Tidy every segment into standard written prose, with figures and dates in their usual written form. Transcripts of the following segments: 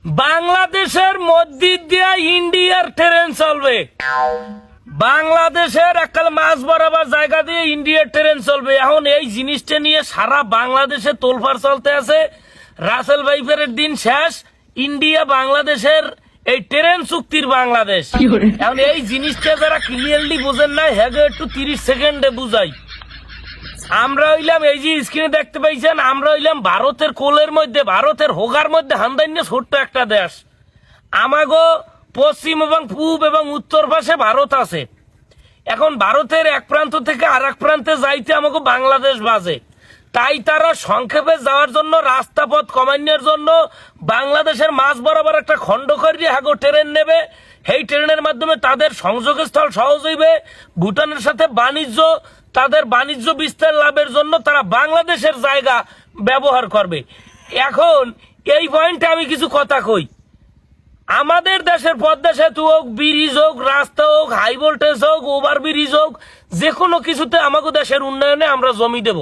বাংলাদেশের মধ্যে দিয়ে ইন্ডিয়ার ট্রেন চলবে। বাংলাদেশের এককাল মাছ বরাবর জায়গা দিয়ে ইন্ডিয়ার ট্রেন চলবে। এখন এই জিনিসটা নিয়ে সারা বাংলাদেশে তোলফাড় চলতে আছে। রাসেল ভাইফারের দিন শেষ, ইন্ডিয়া বাংলাদেশের এই ট্রেন চুক্তির বাংলাদেশ। এখন এই জিনিসটা যারা ক্লিয়ারলি বোঝেন না, হ্যাঁ একটু 30 সেকেন্ডে বুঝাই। আমরা হইলাম, এই যে স্ক্রিনে দেখতে পাইছেন, আমরা হইলাম ভারতের কোলের মধ্যে, ভারতের হোগার মধ্যে হান্দান্য ছোট্ট একটা দেশ। আমাগো পশ্চিম এবং পূব এবং উত্তর পাশে ভারত আছে। এখন ভারতের এক প্রান্ত থেকে আর এক প্রান্তে যাইতে আমাকে বাংলাদেশ বাজে। তাই তারা সংক্ষেপে যাওয়ার জন্য, রাস্তা পথ কমানোর জন্য বাংলাদেশের মাঝ বরাবর একটা খণ্ড করে হাগো ট্রেন নেবে। এই ট্রেনের মাধ্যমে তাদের সংযোগস্থল সহজ হইবে। ভুটানের সাথে বাণিজ্য, তাদের বাণিজ্য বিস্তার লাভের জন্য তারা বাংলাদেশের জায়গা ব্যবহার করবে। এখন এই পয়েন্টে আমি কিছু কথা কই। আমাদের দেশের পদ্মা সেতু হোক, ব্রিজ হোক, রাস্তা হোক, হাই ভোল্টেজ হোক, ওভার ব্রিজ হোক, যে কোনো কিছুতে আমাকে দেশের উন্নয়নে আমরা জমি দেব।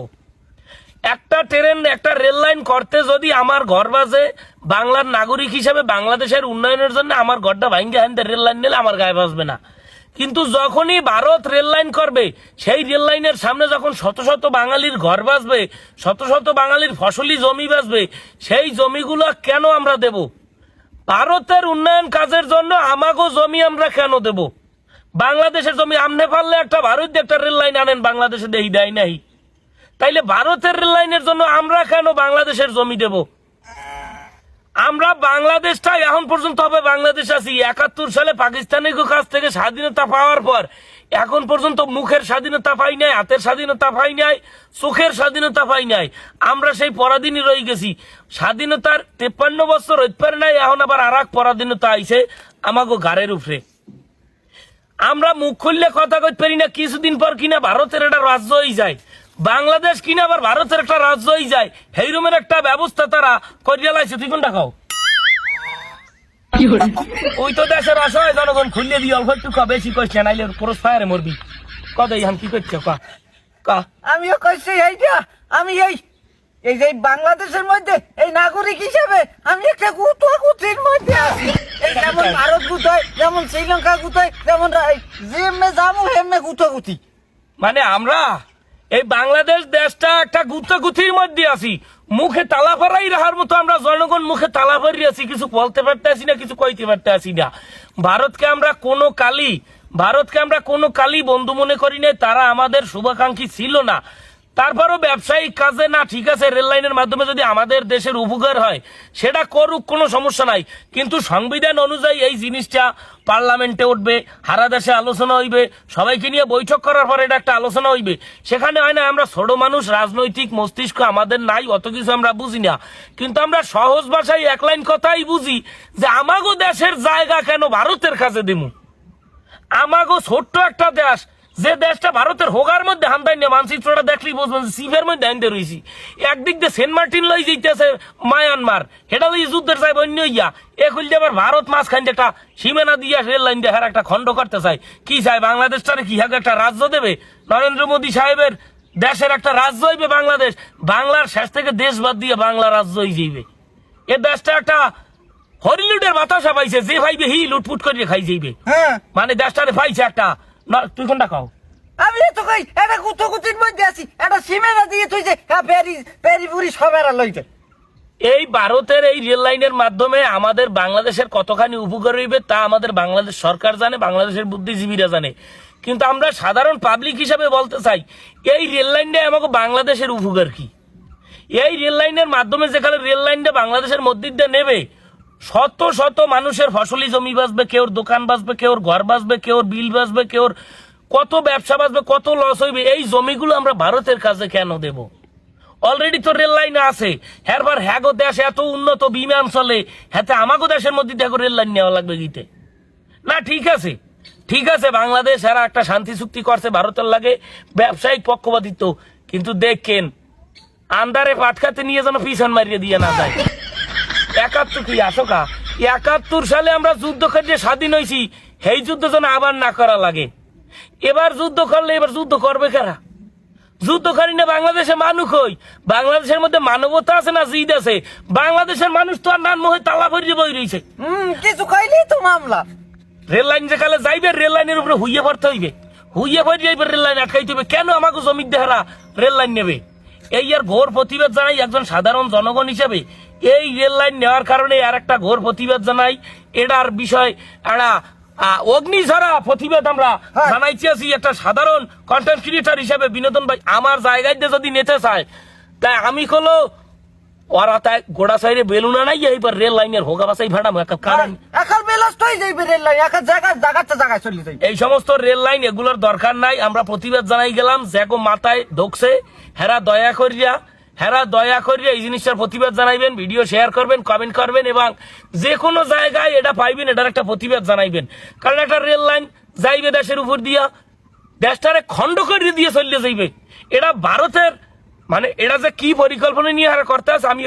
একটা ট্রেন, একটা রেল লাইন করতে যদি আমার ঘর বাজে, বাংলার নাগরিক হিসেবে বাংলাদেশের উন্নয়নের জন্য আমার ঘরটা ভাঙ্গে হানতে রেল লাইন নিলে আমার গায়ে বাজবে না। কিন্তু যখনই ভারত রেল লাইন করবে, সেই রেল লাইনের সামনে যখন শত শত বাঙালির ঘর বাজবে, শত শত বাঙালির ফসলি জমি বাজবে, সেই জমিগুলো কেন আমরা দেব? ভারতের উন্নয়ন কাজের জন্য আমাগো জমি আমরা কেন দেব? বাংলাদেশের জমি আমনে পারলে একটা ভারত একটা রেল লাইন আনেন, বাংলাদেশে দেই দেয় নাই। তাইলে ভারতের রেল লাইনের জন্য আমরা কেন বাংলাদেশের জমি দেব? আমরা বাংলাদেশটা এখন পর্যন্ত হবে বাংলাদেশ আছি। 71 সালে পাকিস্তানের কাছ থেকে স্বাধীনতা পাওয়ার পর এখন পর্যন্ত মুখের স্বাধীনতা পাই নাই, হাতের স্বাধীনতা পাই নাই, চোখের স্বাধীনতা পাই নাই। আমরা সেই পরাধীনই রয়ে গেছি। স্বাধীনতার 53 বছর হইতে পারে নাই, এখন আবার আর এক পরাধীনতা আইছে আমাগো গাড়ের উপরে। আমরা মুখ খুললে কথা কইতে পারি না, কিছুদিন পর কিনা ভারতের একটা রাজ্য হয়ে যায়। বাংলাদেশ কিনা আবার ভারতের একটা রাজ্য হয়ে যায়। এই রকমের একটা ব্যবস্থা তারা করিয়া লাইছে। তুই কোনটা খাও? ওই তো দেশের অসহায় জনগণ খুললে দিয়ে অল্প একটু বেশি কইছে, নাইলে ক্রস ফায়ারে মরবি। কত এখন কি করছে? আমিও কইছি এইটা। আমি এই যে বাংলাদেশের মধ্যে এই নাগরিক হিসেবে আমি একটা গুতির মধ্যে আছি। এই যেমন ভারত গুতায়, যেমন শ্রীলঙ্কা গুতায়, যেমন যেমনে যাবো হেমনে গুতি। মানে আমরা এই বাংলাদেশ দেশটা একটা গুতির মধ্যে আছি। মুখে তালা ফারাই রাখার মতো আমরা জনগণ মুখে তালা ফারি আছি। কিছু বলতে পারতে আসি না, কিছু কইতে পারতে আসি না। ভারতকে আমরা কোনো কালি বন্ধু মনে করি না। তারা আমাদের শুভাকাঙ্ক্ষী ছিল না। তারপরও ব্যবসায়িক কাজে না, ঠিক আছে, রেল লাইনের মাধ্যমে যদি আমাদের দেশের উপকার হয় সেটা করুক, কোনো সমস্যা নাই। কিন্তু সংবিধান অনুযায়ী এই জিনিসটা পার্লামেন্টে উঠবে, সারা দেশে আলোচনা হইবে, সবাইকে নিয়ে বৈঠক করার পরে এটা একটা আলোচনা হইবে। সেখানে হয় না, আমরা ছোট মানুষ, রাজনৈতিক মস্তিষ্ক আমাদের নাই, অত কিছু আমরা বুঝি না। কিন্তু আমরা সহজ ভাষায় এক লাইন কথাই বুঝি যে আমাগো দেশের জায়গা কেন ভারতের কাছে দিমু? আমাগো ছোট্ট একটা দেশ, যে দেশটা ভারতের হোগার মধ্যে হান্দাই না, মানচিত্রটা দেখলেই বুঝবেন সিভের মধ্যে হানতে রয়েছি। একদিক দিয়ে সেন্ট মার্টিন লই যাইতেছে মায়ানমার, সেটা লই যুদ্ধের চাই অন্য ইয়া। এ খুলতে আবার ভারত মাঝখান একটা সীমানা দিয়ে রেল লাইন দিয়ে একটা খণ্ড করতে চাই। কি চাই? বাংলাদেশটারে কি হাগে একটা রাজ্য দেবে? নরেন্দ্র মোদী সাহেবের দেশের একটা রাজ্য হইবে বাংলাদেশ। বাংলার শেষ থেকে দেশ বাদ দিয়ে বাংলা রাজ্য হয়ে যাইবে। এ দেশটা একটা হরিলুটের বাতাসা পাইছে, যে ভাইবে হি লুটপুট করে খাই যাইবে। মানে দেশটারে পাইছে একটা। তুই কোনটা খাও? আমি তো কই এটা গুতির মধ্যে আছি। এটা সীমানা দিয়ে তুই যে পেরিপুরি সবেরা লইতে। এই ভারতের এই রেল লাইনের মাধ্যমে আমাদের বাংলাদেশের কতখানি উপকার হইবে তা আমাদের বাংলাদেশ সরকার জানে, বাংলাদেশের বুদ্ধিজীবীরা জানে। কিন্তু আমরা সাধারণ পাবলিক হিসাবে বলতে চাই, এই রেল লাইনটা আমাকে বাংলাদেশের উপকার কি? এই রেল লাইনের মাধ্যমে যেখানে রেল লাইনটা বাংলাদেশের মধ্যে দিয়ে নেবে, শত শত মানুষের ফসলি জমি বাঁচবে, কেউর দোকান বাঁচবে, কেউর ঘর বাঁচবে, কেউর বিল বাঁচবে, কেউর কত ব্যবসা বাঁচবে, কত লস হইবে। এই জমিগুলো আমরা ভারতের কাছে কেন দেব? অলরেডি তো রেল লাইন আছে। হ্যারবার হ্যাগো দেশ এত উন্নত, বিমান চলে, হাতে আমাগো দেশের মধ্যে দেখো রেল লাইন নেওয়া লাগবে গীতে না? ঠিক আছে, বাংলাদেশ এরা একটা শান্তি চুক্তি করছে ভারতের লাগে, ব্যবসায়িক পক্ষপাতিত্ব। কিন্তু দেখেন আন্দারে পাটখাতে নিয়ে যেন পিছন মারিয়ে দিয়ে না যায়। 71 কি আসোকা 71 সালে আমরা যুদ্ধ করে স্বাধীন হয়েছি, সেই যুদ্ধ যেন আবার না করা লাগে। এবার যুদ্ধ করলে এবার যুদ্ধ করবে কারা? যুদ্ধকারী না বাংলাদেশে মানুষ হই, বাংলাদেশের মধ্যে মানবতা আছে না জিদ আছে? বাংলাদেশের মানুষ তো আর নান মোহে তালা ভরিয়ে বই রয়েছে। কিছু কইলেই তো মামলা। রেল লাইন যেখানে যাইবে রেল লাইনের উপরে হুইয়ে পড়তে হইবে, হুইয়ে পড়ে যাইবে রেল লাইন আটকাইতে হবে। কেন আমাকে জমির দেহারা রেল লাইন নেবে? এই আর ঘোর প্রতিবাদ জানাই একজন সাধারণ জনগণ হিসেবে। এই রেল লাইন নেওয়ার কারণে আর একটা ঘোর প্রতিবাদ জানাই। এটার বিষয় একটা অগ্নিঝরা প্রতিবাদ আমরা জানাইছি আছি একটা সাধারণ কন্টেন্ট ক্রিয়েটর হিসেবে। বিনোদন ভাই আমার জায়গায় দিয়ে যদি নিতে চায়, তাই আমি হলো ওরা তাই গোড়া সাইডে বেলুনা নাই, এইবার রেল লাইনের হোগা বাসাই ভাড়াম কারণ এখন বেলাস্ট হয়ে যাইবে রেল লাইন, এখন জায়গায় চলে যাইবে। এই সমস্ত রেল লাইন এগুলোর দরকার নাই। আমরা প্রতিবাদ জানাই গেলাম, যেগো মাথায় ঢুকছে হেরা দয়া করিয়া এই জিনিসটার প্রতিবাদ জানাইবেন, ভিডিও শেয়ার করবেন, কমেন্ট করবেন এবং যে কোনো জায়গায় এটা পাইবেন এটার একটা প্রতিবাদ জানাইবেন। কারণ একটা রেল লাইন যাইবে দেশের উপর দিয়া, দেশটারে খণ্ড করে দিয়ে চলে যাইবে। এটা ভারতের মানে এটা যে কি পরিকল্পনা নিয়ে হারা করতে আছে আমি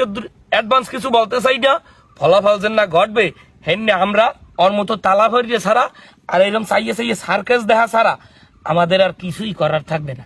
অ্যাডভান্স কিছু বলতে চাই না। ফলাফল যেন না ঘটবে হেন আমরা ওর মতো তালা ভরিয়ে ছাড়া আর এরকম চাইয়ে সার্কাস দেখা ছাড়া আমাদের আর কিছুই করার থাকবে না।